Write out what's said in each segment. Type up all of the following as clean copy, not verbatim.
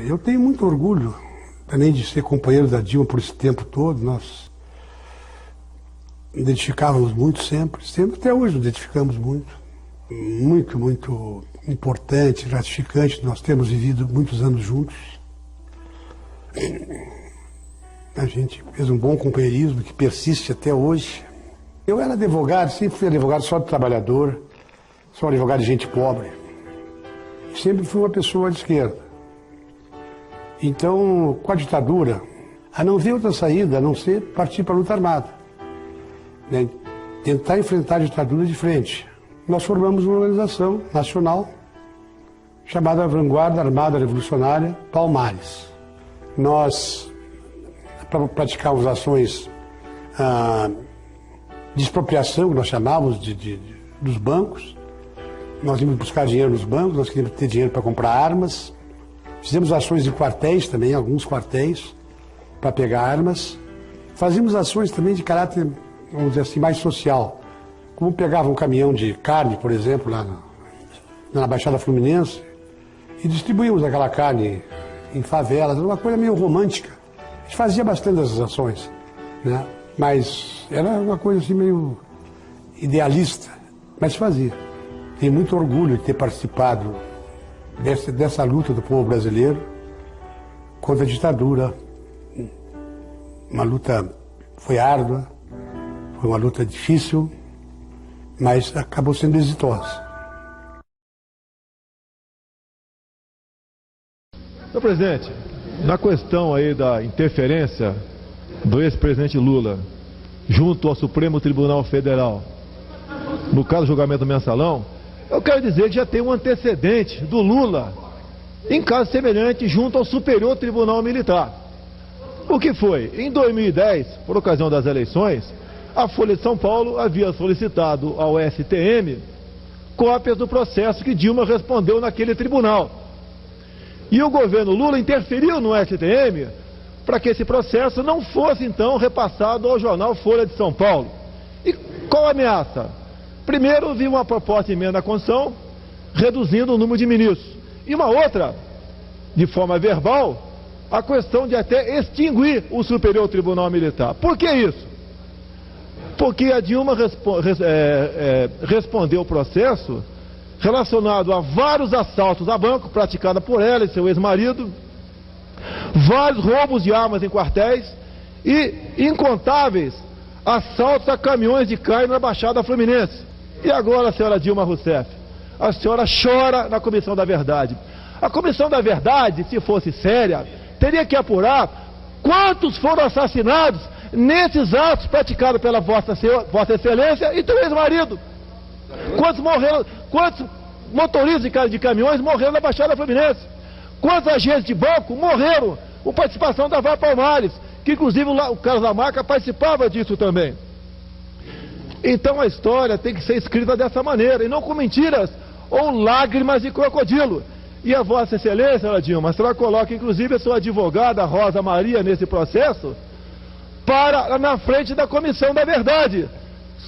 Eu tenho muito orgulho também de ser companheiro da Dilma por esse tempo todo. Nós identificávamos muito sempre, até hoje nos identificamos muito. Muito importante, gratificante. Nós temos vivido muitos anos juntos. A gente fez um bom companheirismo que persiste até hoje. Eu era advogado, sempre fui advogado só de trabalhador, só advogado de gente pobre. Sempre fui uma pessoa de esquerda. Então, com a ditadura, a não ver outra saída a não ser partir para a luta armada, né? Tentar enfrentar a ditadura de frente. Nós formamos uma organização nacional chamada Vanguarda Armada Revolucionária Palmares. Nós praticávamos ações de expropriação, que nós chamávamos dos bancos. Nós íamos buscar dinheiro nos bancos, nós queríamos ter dinheiro para comprar armas. Fizemos ações de quartéis também, alguns quartéis, para pegar armas. Fazíamos ações também de caráter, vamos dizer assim, mais social. Como pegava um caminhão de carne, por exemplo, lá na Baixada Fluminense, e distribuímos aquela carne em favelas, uma coisa meio romântica. A gente fazia bastante essas ações, né? Mas era uma coisa assim meio idealista, mas fazia. Tenho muito orgulho de ter participado dessa luta do povo brasileiro contra a ditadura. Uma luta foi árdua, foi uma luta difícil, mas acabou sendo exitosa. Senhor presidente, na questão aí da interferência do ex-presidente Lula junto ao Supremo Tribunal Federal, no caso do julgamento do mensalão, eu quero dizer que já tem um antecedente do Lula em caso semelhante junto ao Superior Tribunal Militar. O que foi? Em 2010, por ocasião das eleições, a Folha de São Paulo havia solicitado ao STM cópias do processo que Dilma respondeu naquele tribunal. E o governo Lula interferiu no STM para que esse processo não fosse, então, repassado ao jornal Folha de São Paulo. E qual a ameaça? Primeiro, vi uma proposta de emenda à Constituição, reduzindo o número de ministros. E uma outra, de forma verbal, a questão de até extinguir o Superior Tribunal Militar. Por que isso? Porque a Dilma respondeu o processo relacionado a vários assaltos a banco praticados por ela e seu ex-marido, vários roubos de armas em quartéis e incontáveis assaltos a caminhões de carne na Baixada Fluminense. E agora, senhora Dilma Rousseff, a senhora chora na Comissão da Verdade. A Comissão da Verdade, se fosse séria, teria que apurar quantos foram assassinados nesses atos praticados pela Vossa Excelência e teu ex-marido. Quantos motoristas de caminhões morreram na Baixada Fluminense? Quantos agentes de banco morreram com participação da Vara Palmares, que inclusive o Carlos Lamarca participava disso também. Então a história tem que ser escrita dessa maneira, e não com mentiras ou lágrimas de crocodilo. E a Vossa Excelência, senhora Dilma, a senhora coloca inclusive a sua advogada Rosa Maria nesse processo para na frente da Comissão da Verdade.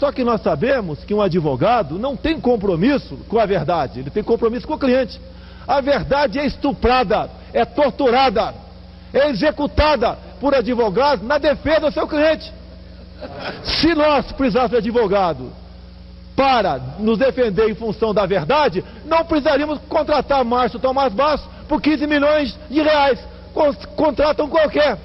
Só que nós sabemos que um advogado não tem compromisso com a verdade, ele tem compromisso com o cliente. A verdade é estuprada, é torturada, é executada por advogados na defesa do seu cliente. Se nós precisássemos de advogado para nos defender em função da verdade, não precisaríamos contratar Márcio Tomás Bastos por 15 milhões de reais. Contratam qualquer.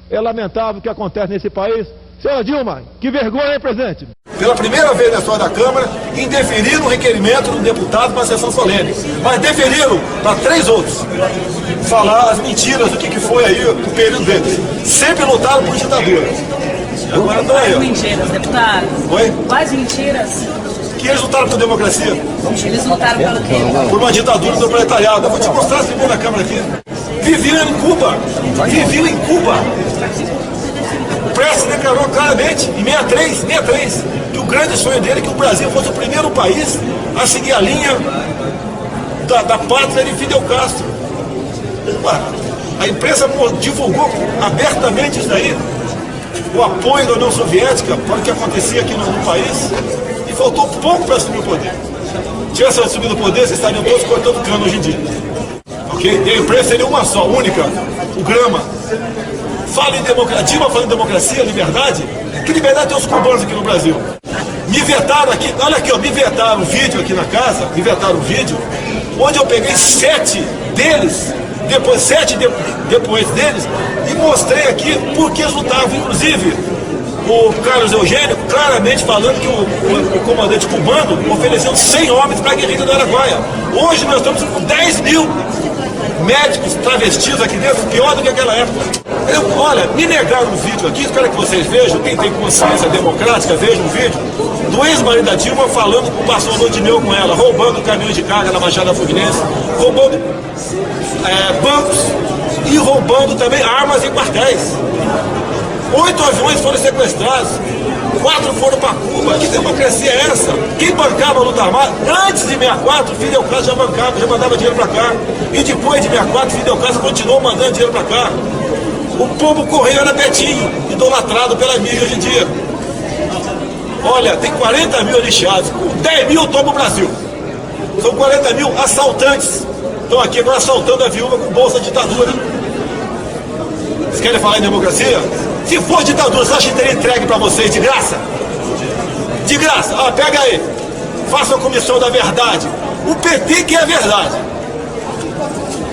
É lamentável o que acontece nesse país. Senhora Dilma, que vergonha, hein, presidente? Pela primeira vez na história da Câmara, indeferiram o requerimento do deputado para a sessão solene. Mas deferiram para 3 outros. Falar as mentiras do que foi aí o período deles. Sempre lutaram por ditadura. Agora estão aí. Quais mentiras, deputado? Oi? Quais mentiras? Que eles lutaram por democracia. Eles lutaram pelo quê? Por uma ditadura do proletariado. Eu vou te mostrar a segunda Câmara aqui. Viviam em Cuba. Viviam em Cuba. O Prestes declarou claramente, em 63, que o grande sonho dele é que o Brasil fosse o primeiro país a seguir a linha da pátria de Fidel Castro. A imprensa divulgou abertamente isso daí, o apoio da União Soviética para o que acontecia aqui no país, e faltou pouco para assumir o poder. Se tivesse assumido o poder, vocês estariam todos cortando cano hoje em dia. E a imprensa seria uma só, única, o Grama. Fala em democracia, Dilma fala em democracia, liberdade. Que liberdade tem os cubanos aqui no Brasil? Me vetaram aqui, olha aqui, ó, me vetaram um vídeo aqui na casa, me vetaram um vídeo, onde eu peguei 7 deles, depois deles, e mostrei aqui porque eles lutavam, inclusive o Carlos Eugênio claramente falando que o comandante cubano ofereceu 100 homens para a guerrilha do Araguaia. Hoje nós estamos com 10 mil médicos travestidos aqui dentro, pior do que aquela época. Olha, me negaram um vídeo aqui, espero que vocês vejam, quem tem consciência democrática, veja um vídeo do ex-marido da Dilma falando que passou a lua de mel com ela, roubando caminhões de carga na Baixada Fluminense, roubando bancos e roubando também armas e quartéis. 8 aviões foram sequestrados, 4 foram para Cuba. Que democracia é essa? Quem bancava a luta armada? Antes de 64, Fidel Castro já bancava, já mandava dinheiro para cá. E depois de 64, Fidel Castro continuou mandando dinheiro para cá. O povo correio era Betinho, idolatrado pela mídia hoje em dia. Olha, tem 40 mil lixados, 10 mil toma o Brasil. São 40 mil assaltantes. Estão aqui agora assaltando a viúva com bolsa de ditadura. Vocês querem falar em democracia? Se for ditadura, você acha que teria entregue para vocês de graça? De graça. Ah, pega aí. Faça a comissão da verdade. O PT que é a verdade.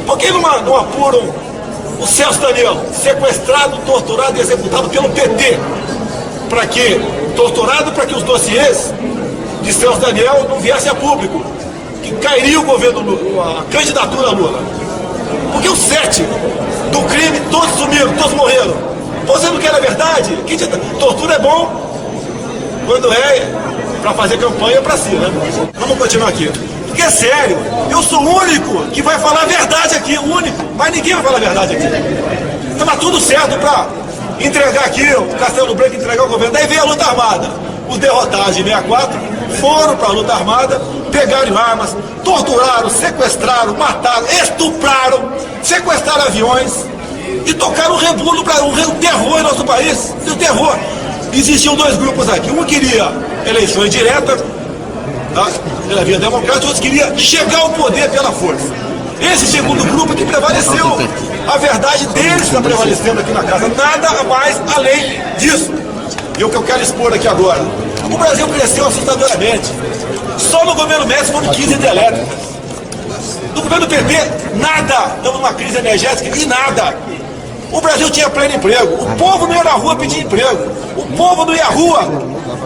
Por que não apuram o Celso Daniel, sequestrado, torturado e executado pelo PT? Para quê? Torturado para que os dossiês de Celso Daniel não viessem a público. Que cairia o governo Lula, a candidatura Lula. Porque os 7 do crime, todos sumiram, todos morreram. Você não quer a verdade? Tortura é bom quando é para fazer campanha para si, né? Vamos continuar aqui. Porque é sério, eu sou o único que vai falar a verdade aqui, o único. Mas ninguém vai falar a verdade aqui. Estava tudo certo para entregar aqui, o Castelo Branco entregar o governo. Daí veio a luta armada. Os derrotados de 64 foram para a luta armada, pegaram armas, torturaram, sequestraram, mataram, estupraram, sequestraram aviões e tocaram um rebulo, um terror em nosso país. O terror. Existiam 2 grupos aqui. Um queria eleições diretas, tá? Pela via democrática, outros queria chegar ao poder pela força. Esse segundo grupo que prevaleceu. A verdade deles está prevalecendo aqui na casa. Nada mais além disso. E o que eu quero expor aqui agora. O Brasil cresceu assustadoramente. Só no governo Médici foram 15 hidrelétricas. No governo PT, nada. Estamos numa crise energética e nada. O Brasil tinha pleno emprego. O povo não ia na rua pedir emprego. O povo não ia à rua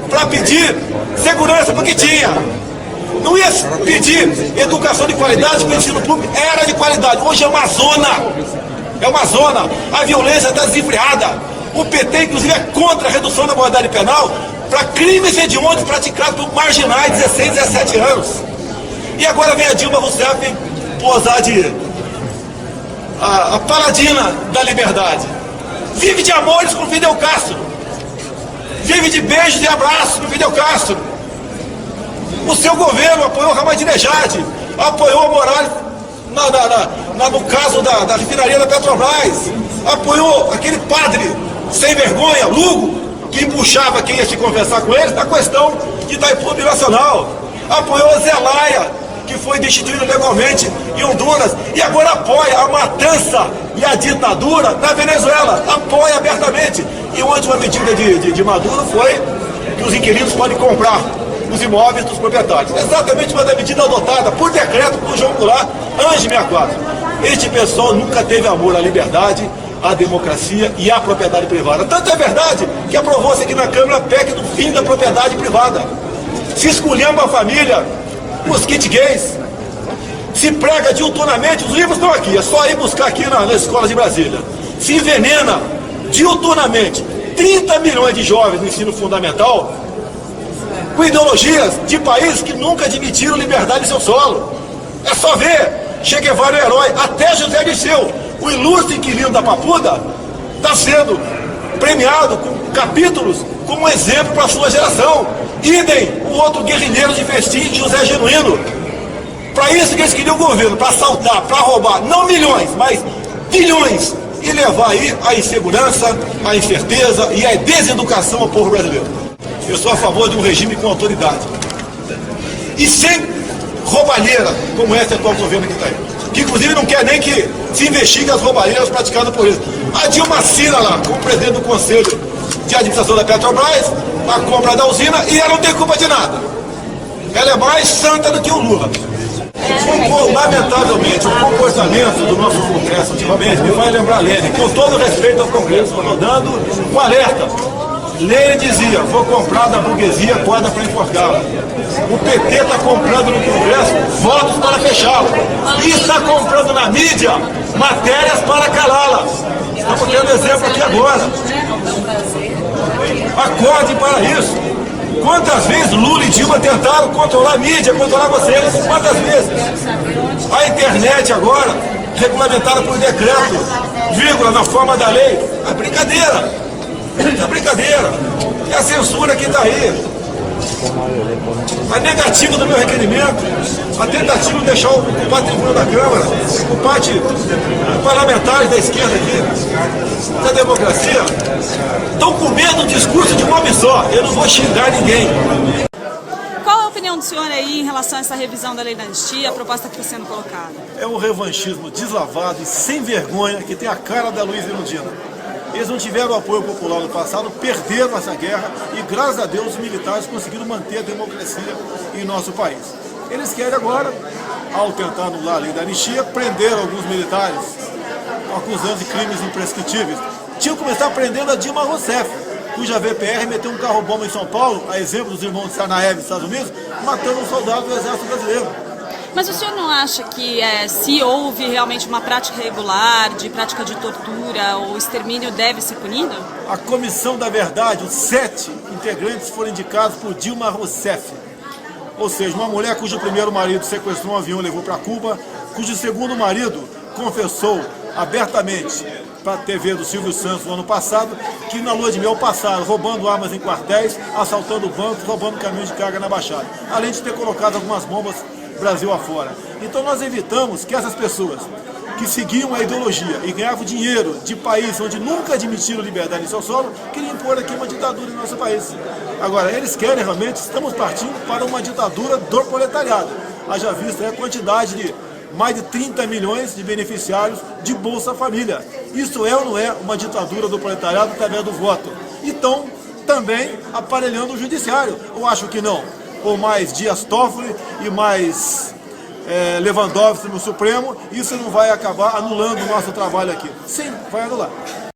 para pedir segurança, porque tinha. Não ia pedir educação de qualidade, porque o ensino público era de qualidade. Hoje é uma zona. É uma zona. A violência está desenfreada. O PT, inclusive, é contra a redução da maioridade penal para crimes hediondos praticados por marginais de 16, 17 anos. E agora vem a Dilma Rousseff posar de a paladina da liberdade. Vive de amores com Fidel Castro. Vive de beijos e abraços com Fidel Castro. O seu governo apoiou Ahmadinejad, apoiou Morales no caso da refinaria da Petrobras, apoiou aquele padre sem vergonha, Lugo, que empuxava quem ia se conversar com ele na questão de Itaipu Binacional, apoiou Zelaya, que foi destituído legalmente em Honduras, e agora apoia a matança e a ditadura na Venezuela, apoia abertamente. E a última medida de Maduro foi que os inquilinos podem comprar os imóveis dos proprietários. Exatamente uma medida adotada por decreto por João Goulart antes de 64. Este pessoal nunca teve amor à liberdade, à democracia e à propriedade privada. Tanto é verdade que aprovou-se aqui na Câmara a PEC do fim da propriedade privada. Se esculhamba a família, os kit gays, se prega diuturnamente, os livros estão aqui, é só ir buscar aqui na escola de Brasília. Se envenena diuturnamente 30 milhões de jovens no ensino fundamental com ideologias de países que nunca admitiram liberdade em seu solo. É só ver, Che Guevara é herói, até José Dirceu, o ilustre inquilino da Papuda, está sendo premiado com capítulos como exemplo para a sua geração. Idem, o outro guerrilheiro de festim, José Genuíno. Para isso que eles queriam o governo, para assaltar, para roubar, não milhões, mas bilhões, e levar aí a insegurança, a incerteza e a deseducação ao povo brasileiro. Eu sou a favor de um regime com autoridade. E sem roubalheira, como esse atual governo que está aí. que inclusive não quer nem que se investigue as roubarias praticadas por eles. A Dilma assina lá, como presidente do Conselho de Administração da Petrobras, a compra da usina, e ela não tem culpa de nada. Ela é mais santa do que o Lula. Lamentavelmente, o comportamento do nosso Congresso ultimamente me faz lembrar Lênin, com todo respeito ao Congresso, estou dando um alerta. Lênin dizia, vou comprar da burguesia corda para enforcá-la. O PT está comprando no Congresso votos para fechá-lo. E está comprando na mídia matérias para calá-la. Estamos tendo exemplo aqui agora. Acorde para isso. Quantas vezes Lula e Dilma tentaram controlar a mídia, controlar vocês? Quantas vezes? A internet agora, regulamentada por decreto, vírgula, na forma da lei. É brincadeira. É brincadeira. É a censura que está aí. A negativa do meu requerimento, a tentativa de deixar o patrimônio da Câmara, o parte parlamentares da esquerda aqui, da democracia, estão com medo do discurso de um homem só. Eu não vou xingar ninguém. Qual é a opinião do senhor aí em relação a essa revisão da lei da anistia, a proposta que está sendo colocada? É um revanchismo deslavado e sem vergonha que tem a cara da Luiza Erundina. Eles não tiveram apoio popular no passado, perderam essa guerra e, graças a Deus, os militares conseguiram manter a democracia em nosso país. Eles querem agora, ao tentar anular a lei da anistia, prender alguns militares, acusando de crimes imprescritíveis. Tinham que começar prendendo a Dilma Rousseff, cuja VPR meteu um carro-bomba em São Paulo, a exemplo dos irmãos de Sarnaev nos Estados Unidos, matando um soldado do Exército Brasileiro. Mas o senhor não acha que se houve realmente uma prática irregular, de prática de tortura ou extermínio, deve ser punido? A Comissão da Verdade, os 7 integrantes foram indicados por Dilma Rousseff. Ou seja, uma mulher cujo primeiro marido sequestrou um avião e levou para Cuba, cujo segundo marido confessou abertamente para a TV do Silvio Santos no ano passado, que na lua de mel passaram roubando armas em quartéis, assaltando bancos, roubando caminhões de carga na Baixada, além de ter colocado algumas bombas Brasil afora. Então nós evitamos que essas pessoas que seguiam a ideologia e ganhavam dinheiro de país onde nunca admitiram liberdade em seu solo, queriam impor aqui uma ditadura em nosso país. Agora, eles querem realmente, estamos partindo para uma ditadura do proletariado. Haja vista a quantidade de mais de 30 milhões de beneficiários de Bolsa Família. Isso é ou não é uma ditadura do proletariado através do voto? Então, também aparelhando o judiciário. Eu acho que não. Ou mais Dias Toffoli e mais Lewandowski no Supremo, isso não vai acabar anulando o nosso trabalho aqui. Sim, vai anular.